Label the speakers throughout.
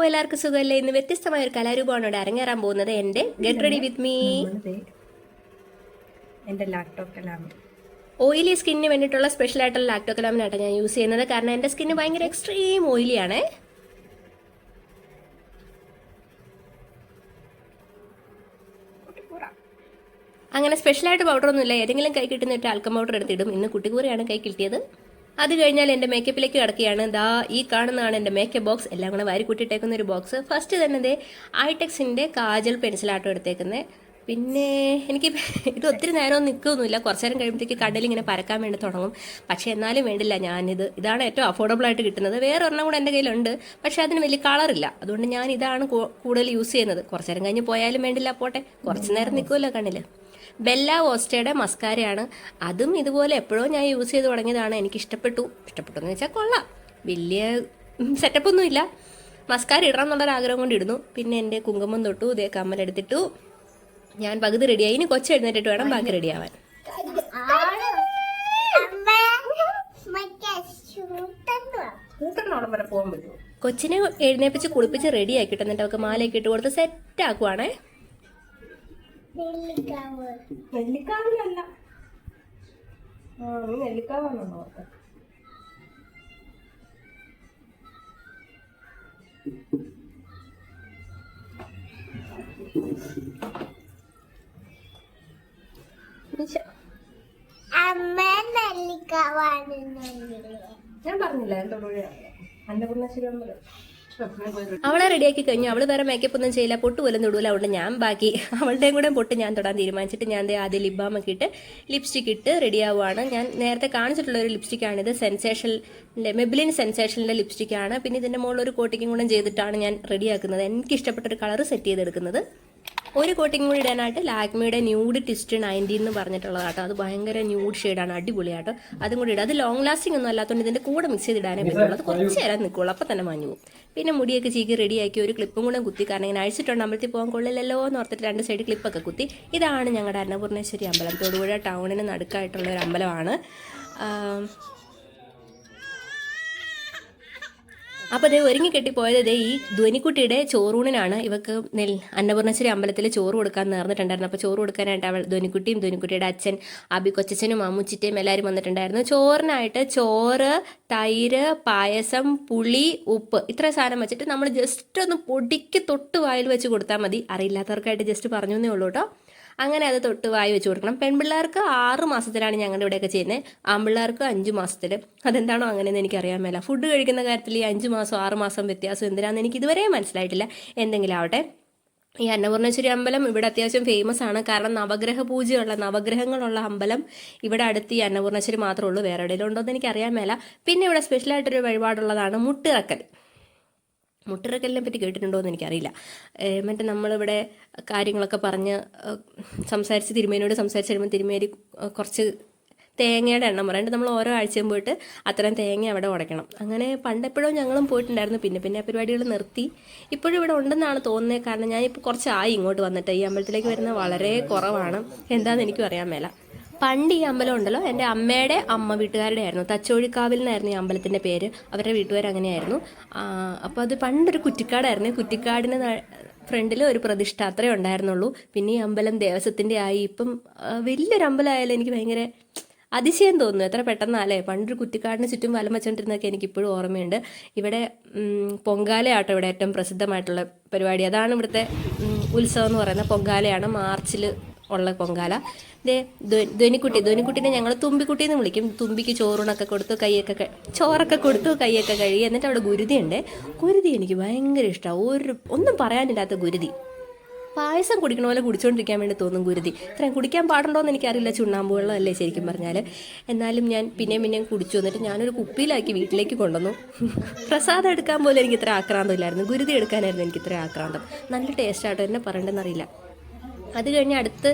Speaker 1: എല്ലാവർക്കും സുഖമല്ലേ? ഇന്ന് വ്യത്യസ്തമായ ഒരു കലാരൂപമാണ് ഇവിടെ അരങ്ങേറാൻ പോകുന്നത്. എൻ്റെ ഗെറ്റ് റെഡി വിത്ത് മീ
Speaker 2: എൻ്റെ ലാക്ടോ കലാമി
Speaker 1: ഓയിലി സ്കിന്നിന് വേണ്ടിയിട്ടുള്ള സ്പെഷ്യൽ ആയിട്ടുള്ള ലാക്ടോ കലാമിനാണ് ഞാൻ യൂസ് ചെയ്യുന്നത്. കാരണം എൻ്റെ സ്കിന്ന് ഭയങ്കര എക്സ്ട്രീം ഓയിലിയാണ്. അങ്ങനെ സ്പെഷ്യലായിട്ട് പൗഡറൊന്നുമില്ല, ഏതെങ്കിലും കൈ കിട്ടുന്ന ഒരു ആൽക്കം പൗഡർ എടുത്തിടും. ഇന്ന് കുട്ടിക്കൂറയാണ് കൈ കിട്ടിയത്. അത് കഴിഞ്ഞാൽ എൻ്റെ മേക്കപ്പിലേക്ക് കിടക്കുകയാണ്. ഈ കാണുന്നതാണ് എൻ്റെ മേക്കപ്പ് ബോക്സ്. എല്ലാം കൂടെ വാരി കൂട്ടിയിട്ടേക്കുന്ന ഒരു ബോക്സ്. ഫസ്റ്റ് തന്നെ ഐടെക്സിൻ്റെ കാജൽ പെൻസിലാട്ടോ എടുത്തേക്കുന്നത്. പിന്നെ എനിക്ക് ഇത് ഒത്തിരി നേരം നിൽക്കുകയൊന്നുമില്ല, കുറച്ച് നേരം കഴിയുമ്പോഴത്തേക്ക് കടലിങ്ങനെ പരക്കാൻ വേണ്ടി തുടങ്ങും. പക്ഷേ എന്നാലും വേണ്ടില്ല, ഇതാണ് ഏറ്റവും അഫോർഡബിൾ ആയിട്ട് കിട്ടുന്നത്. വേറെ ഒരെണ്ണം കൂടെ എൻ്റെ കയ്യിലുണ്ട്, പക്ഷേ അതിന് വലിയ കളറില്ല. അതുകൊണ്ട് ഞാൻ ഇതാണ് കൂടുതൽ യൂസ് ചെയ്യുന്നത്. കുറച്ച് നേരം കഴിഞ്ഞ് പോയാലും വേണ്ടില്ല, പോട്ടെ, കുറച്ച് നേരം നിൽക്കുമല്ലോ കണ്ണിൽ. ബെല്ല ഓസ്റ്റയുടെ മസ്കാരയാണ്. അതും ഇതുപോലെ എപ്പോഴും ഞാൻ യൂസ് ചെയ്ത് തുടങ്ങിയതാണ്. എനിക്ക് ഇഷ്ടപ്പെട്ടു എന്ന് വെച്ചാൽ കൊള്ളാം, വലിയ സെറ്റപ്പൊന്നും ഇല്ല. മസ്കാര ഇടണം എന്നുള്ളൊരു ആഗ്രഹം കൊണ്ട് ഇടുന്നു. പിന്നെ എൻ്റെ കുങ്കുമം തൊട്ടു, ഇതേ കമ്മലെടുത്തിട്ടു. ഞാൻ പകുതി റെഡിയായി. ഇനി കൊച്ചു എഴുന്നേറ്റിട്ട് വേണം ബാക്കി റെഡിയാവാൻ. കൊച്ചിനെ എഴുന്നേപ്പിച്ച് കുളിപ്പിച്ച് റെഡിയാക്കി എന്നിട്ട് അവർക്ക് മാലയൊക്കെ ഇട്ട് കൊടുത്ത് സെറ്റ് ആക്കുവാണേ.
Speaker 2: നെല്ലിക്കാവിലല്ല, നെല്ലിക്കാവാണോ? ഞാൻ പറഞ്ഞില്ല അന്നപൂർണേശ്വരി
Speaker 1: അവളെ റെഡിയാക്കി കഴിഞ്ഞു. അവള് വേറെ മേക്കപ്പ് ഒന്നും ചെയ്യില്ല, പൊട്ട് പോലും തൊടൂല. അതുകൊണ്ട് ഞാൻ ബാക്കി അവളുടെയും കൂടെ പൊട്ട് ഞാൻ തൊടാൻ തീരുമാനിച്ചിട്ട് ഞാൻ ആദ്യം ലിപ് ബാം ഒക്കെ ഇട്ട് ലിപ്സ്റ്റിക് ഇട്ട് റെഡി ആവുകയാണ്. ഞാൻ നേരത്തെ കാണിച്ചിട്ടുള്ള ഒരു ലിപ്സ്റ്റിക്കാണിത്. സെൻസേഷനിലെ മെബിലിൻ സെൻസേഷനിലെ ലിപ്സ്റ്റിക്കാണ്. പിന്നെ ഇതിൻ്റെ മുകളിൽ ഒരു കോട്ടിങ്ങും കൂടെ ചെയ്തിട്ടാണ് ഞാൻ റെഡിയാക്കുന്നത്. എനിക്ക് ഇഷ്ടപ്പെട്ടൊരു കളർ സെറ്റ് ചെയ്തെടുക്കുന്നത്. ഒരു കോട്ടിങ് കൂടി ഇടാനായിട്ട് ലാക്മിയുടെ ന്യൂഡ് ട്വിസ്റ്റ് 90 എന്ന് പറഞ്ഞിട്ടുള്ളതാട്ടോ. അത് ഭയങ്കര ന്യൂഡ് ഷെയ്ഡാണ്, അടിപൊളിയാട്ടോ. അതും കൂടി ഇടാം. അത് ലോങ് ലാസ്റ്റിംഗ് ഒന്നും അല്ലാത്തതുകൊണ്ട് ഇതിൻ്റെ കൂടെ മിക്സ് ചെയ്തിടാനേ പറ്റുള്ളൂ. അത് കുറച്ച് നേരം നിൽക്കുള്ളൂ, അപ്പം തന്നെ മാഞ്ഞു പോകും. പിന്നെ മുടിയൊക്കെ ചീക്കി റെഡിയാക്കി ഒരു ക്ലിപ്പും കൂടെ കുത്തി. കാരണം ഇങ്ങനെ അഴിച്ചിട്ടുണ്ട്, അമ്പലത്തിൽ പോകാൻ കൊള്ളില്ലല്ലോ എന്ന് ഓർത്തിട്ട് 2 സൈഡ് ക്ലിപ്പൊക്കെ കുത്തി. ഇതാണ് ഞങ്ങളുടെ അന്നപൂർണേശ്വരി അമ്പലം. തൊടുപുഴ ടൗണിന് നടുക്കായിട്ടുള്ള ഒരു അമ്പലമാണ്. അപ്പോൾ അതേ ഒരുങ്ങി കെട്ടിപ്പോയത് ഈ ധ്വനിക്കുട്ടിയുടെ ചോറൂണിനാണ്. ഇവക്ക് അന്നപൂർണേശ്വരി അമ്പലത്തിൽ ചോറ് കൊടുക്കാൻ നേർന്നിട്ടുണ്ടായിരുന്നു. അപ്പോൾ ചോറ് കൊടുക്കാനായിട്ട് ധ്വനിക്കുട്ടിയും ധ്വനിക്കുട്ടിയുടെ അച്ഛൻ അബി കൊച്ചനും അമ്മുച്ചിറ്റയും എല്ലാവരും വന്നിട്ടുണ്ടായിരുന്നു. ചോറിനായിട്ട് ചോറ്, തൈര്, പായസം, പുളി, ഉപ്പ്, ഇത്ര സാധനം വെച്ചിട്ട് നമ്മൾ ജസ്റ്റ് ഒന്ന് പൊടിക്ക് തൊട്ട് വായിൽ വെച്ച് കൊടുത്താൽ മതി. അറിയില്ലാത്തവർക്കായിട്ട് ജസ്റ്റ് പറഞ്ഞു എന്നേ ഉള്ളൂ കേട്ടോ. അങ്ങനെ അത് തൊട്ട് വായി വെച്ച് കൊടുക്കണം. പെൺപിള്ളേർക്ക് 6 മാസത്തിലാണ് ഞങ്ങളുടെ ഇവിടെയൊക്കെ ചെയ്യുന്നത്, ആൺപിള്ളേർക്ക് 5 മാസത്തിൽ. അതെന്താണോ അങ്ങനെയെന്ന് എനിക്കറിയാൻ മേല. ഫുഡ് കഴിക്കുന്ന കാര്യത്തിൽ ഈ 5 മാസം 6 മാസം വ്യത്യാസം എന്തിനാണെന്ന് എനിക്ക് ഇതുവരെ മനസ്സിലായിട്ടില്ല. എന്തെങ്കിലും ആവട്ടെ. ഈ അന്നപൂർണേശ്വരി അമ്പലം ഇവിടെ അത്യാവശ്യം ഫേമസ് ആണ്. കാരണം നവഗ്രഹങ്ങളുള്ള അമ്പലം ഇവിടെ അടുത്ത് ഈ അന്നപൂർണേശ്വരി മാത്രമേ ഉള്ളൂ. വേറെ എവിടെയെങ്കിലും ഉണ്ടോ എന്ന് എനിക്കറിയാൻ മേല. പിന്നെ ഇവിടെ സ്പെഷ്യലായിട്ടൊരു വഴിപാടുള്ളതാണ് മുട്ടിറക്കലിനെ പറ്റി കേട്ടിട്ടുണ്ടോ എന്ന് എനിക്കറിയില്ല. മറ്റേ നമ്മളിവിടെ കാര്യങ്ങളൊക്കെ പറഞ്ഞ് തിരുമേനിയോട് സംസാരിച്ച് കഴിയുമ്പോൾ തിരുമേനി കുറച്ച് തേങ്ങയുടെ എണ്ണം പറയാണ്ട് നമ്മൾ ഓരോ ആഴ്ചയും പോയിട്ട് അത്രയും തേങ്ങ അവിടെ ഉടയ്ക്കണം. അങ്ങനെ പണ്ടെപ്പോഴും ഞങ്ങളും പോയിട്ടുണ്ടായിരുന്നു. പിന്നെ പരിപാടികൾ നിർത്തി. ഇപ്പോഴും ഇവിടെ ഉണ്ടെന്നാണ് തോന്നുന്നത്. കാരണം ഞാനിപ്പോൾ കുറച്ചായി ഇങ്ങോട്ട് വന്നിട്ട്. ഈ അമ്പലത്തിലേക്ക് വരുന്നത് വളരെ കുറവാണ്. എന്താണെന്ന് എനിക്കും അറിയാൻ മേല. പണ്ട് ഈ അമ്പലം ഉണ്ടല്ലോ, എൻ്റെ അമ്മയുടെ അമ്മ വീട്ടുകാരുടെ ആയിരുന്നു. തച്ചോഴിക്കാവിൽ നിന്നായിരുന്നു ഈ അമ്പലത്തിൻ്റെ പേര്. അവരുടെ വീട്ടുകാർ അങ്ങനെയായിരുന്നു. അപ്പോൾ അത് പണ്ടൊരു കുറ്റിക്കാടായിരുന്നു. കുറ്റിക്കാടിന് ഫ്രണ്ടിൽ ഒരു പ്രതിഷ്ഠ അത്രേ ഉണ്ടായിരുന്നുള്ളൂ. പിന്നെ ഈ അമ്പലം ദേവസ്വത്തിൻ്റെ ആയി. ഇപ്പം വലിയൊരു അമ്പലമായാലും എനിക്ക് ഭയങ്കര അതിശയം തോന്നുന്നു. എത്ര പെട്ടെന്നല്ലേ. പണ്ടൊരു കുറ്റിക്കാടിന് ചുറ്റും വലം വെച്ചോണ്ടിരുന്നൊക്കെ എനിക്കിപ്പോഴും ഓർമ്മയുണ്ട്. ഇവിടെ പൊങ്കാലയാട്ടോ ഇവിടെ ഏറ്റവും പ്രസിദ്ധമായിട്ടുള്ള പരിപാടി. അതാണ് ഇവിടുത്തെ ഉത്സവം എന്ന് പറയുന്നത്. പൊങ്കാലയാണ്, മാർച്ചിൽ ഉള്ള പൊങ്കാല. ധ്വനിക്കുട്ടീനെ ഞങ്ങൾ തുമ്പിക്കുട്ടി എന്ന് വിളിക്കും. തുമ്പിക്ക് ചോറൂണൊക്കെ കൊടുത്തു, ചോറൊക്കെ കൊടുത്തു, കൈയൊക്കെ കഴുകി. എന്നിട്ട് അവിടെ ഗുരുതി എനിക്ക് ഭയങ്കര ഇഷ്ടമാണ്. ഒന്നും പറയാനില്ലാത്ത ഗുരുതി. പായസം കുടിക്കണ പോലെ കുടിച്ചുകൊണ്ടിരിക്കാൻ വേണ്ടി തോന്നും ഗുരുതി. ഇത്രയും കുടിക്കാൻ പാടുണ്ടോയെന്ന് എനിക്കറിയില്ല, ചുണ്ണാമ്പ് വെള്ളം അല്ലേ ശരിക്കും പറഞ്ഞാൽ. എന്നാലും ഞാൻ പിന്നെയും കുടിച്ചു. എന്നിട്ട് ഞാനൊരു കുപ്പിയിലാക്കി വീട്ടിലേക്ക് കൊണ്ടുവന്നു. പ്രസാദം എടുക്കാൻ പോലും എനിക്ക് ഇത്ര ആക്രാന്തം ഇല്ലായിരുന്നു. ഗുരുതി എടുക്കാനായിരുന്നു എനിക്ക് ഇത്ര ആക്രാന്തം. നല്ല ടേസ്റ്റാട്ടോ, എന്നെ പറയണ്ടെന്നറിയില്ല. അത് കഴിഞ്ഞ് അടുത്ത്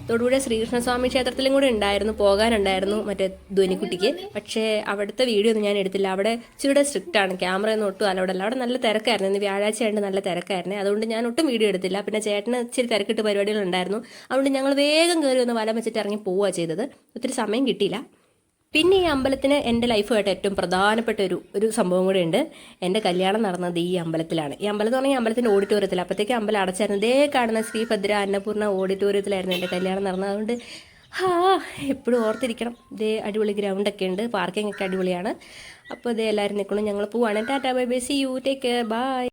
Speaker 1: തൊടുപുഴ ശ്രീകൃഷ്ണസ്വാമി ക്ഷേത്രത്തിലും കൂടെ പോകാനുണ്ടായിരുന്നു മറ്റേ ധ്വനിക്കുട്ടിക്ക്. പക്ഷേ അവിടുത്തെ വീഡിയോ ഒന്നും ഞാൻ എടുത്തില്ല. അവിടെ ഇച്ചിരി സ്ട്രിക്റ്റ് ആണ്, ക്യാമറ ഒന്നും ഒട്ടും അലൗഡല്ല. അവിടെ നല്ല തിരക്കായിരുന്നു. ഇന്ന് വ്യാഴാഴ്ച ആയിട്ട് നല്ല തിരക്കായിരുന്നു. അതുകൊണ്ട് ഞാൻ ഒട്ടും വീഡിയോ എടുത്തില്ല. പിന്നെ ചേട്ടന് ഇച്ചിരി തിരക്കിട്ട് പരിപാടികളുണ്ടായിരുന്നു. അതുകൊണ്ട് ഞങ്ങൾ വേഗം കയറി ഒന്ന് വലം വെച്ചിട്ട് ഇറങ്ങി പോവുക ചെയ്തത്. ഒത്തിരി സമയം കിട്ടിയില്ല. പിന്നെ ഈ അമ്പലത്തിന് എൻ്റെ ലൈഫുമായിട്ട് ഏറ്റവും പ്രധാനപ്പെട്ട ഒരു സംഭവം കൂടെ ഉണ്ട്. എൻ്റെ കല്യാണം നടന്നത് ഈ അമ്പലത്തിലാണ്. ഈ അമ്പലം എന്ന് പറഞ്ഞാൽ ഈ അമ്പലത്തിൻ്റെ ഓഡിറ്റോറിയത്തിൽ. അപ്പോഴത്തേക്ക് അമ്പലം അടച്ചായിരുന്നു. ഇതേ കാണുന്ന ശ്രീഭദ്ര അന്നപൂർണ്ണ ഓഡിറ്റോറിയത്തിലായിരുന്നു എൻ്റെ കല്യാണം നടന്നത്. അതുകൊണ്ട് എപ്പോഴും ഓർത്തിരിക്കണം. ഇതേ അടിപൊളി ഗ്രൗണ്ടൊക്കെ ഉണ്ട്, പാർക്കിംഗ് ഒക്കെ അടിപൊളിയാണ്. അപ്പോൾ ഇതേ എല്ലാവരും നിൽക്കണം. ഞങ്ങൾ പോവാണ്. Tata bye bye, see you, take care, by.